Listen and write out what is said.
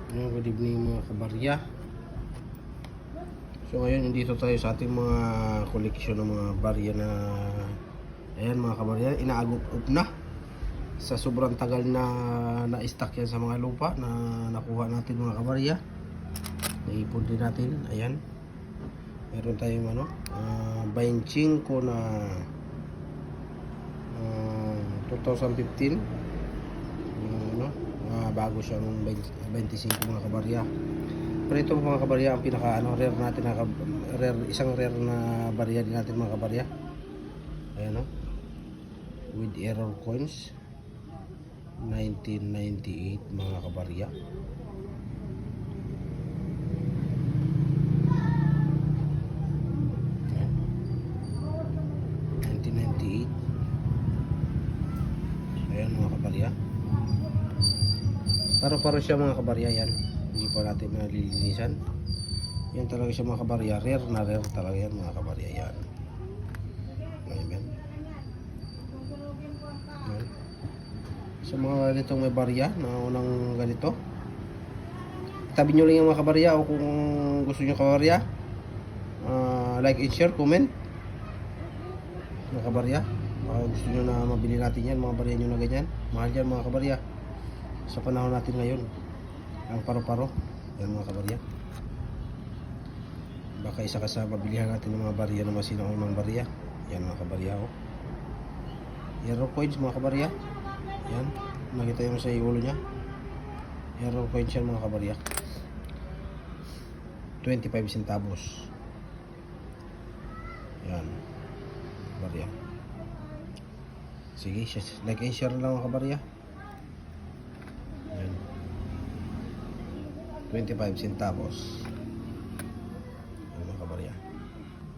Good evening mga kabarya. So ngayon nandito tayo sa ating mga koleksyon ng mga barya na ayan mga kabarya, inaagop-up na sa sobrang tagal na na-stack yan sa mga lupa na nakuha natin mga kabarya. Naipon din natin, ayan. Meron tayong 25 na 2015 bago siyang 25 mga kabarya. Pero ito mga kabarya ang pinaka rare natin na isang rare na barya din natin mga kabarya. Ayan with error coins 1998 mga kabarya. Ayan. 1998. Ayan mga kabarya. Paro-paro siya mga kabarya yan. Hindi pa natin nalilinisan. Yan talaga siya mga kabarya. Rare na rare talaga yan mga kabarya yan. Ayan. Ayan. Sa mga ganitong may barya na unang ganito, tabi nyo lang yung mga kabarya, o kung gusto nyo kabarya, like and share, comment mga kabarya. Gusto nyo na mabili natin yan, mga barya nyo na ganyan. Mahal yan mga kabarya sa panahon natin ngayon, ang paro-paro yan mga kabarya. Baka isa ka sa mabilihan natin ng mga barya na masinaunang barya. Yan mga kabarya Hero coins mga kabarya. Yan, nakita yung sa ulo nya. Hero coins yan mga kabarya, 25 centavos. Yan barya. Sige, like and share lang mga kabarya. 25 centavos.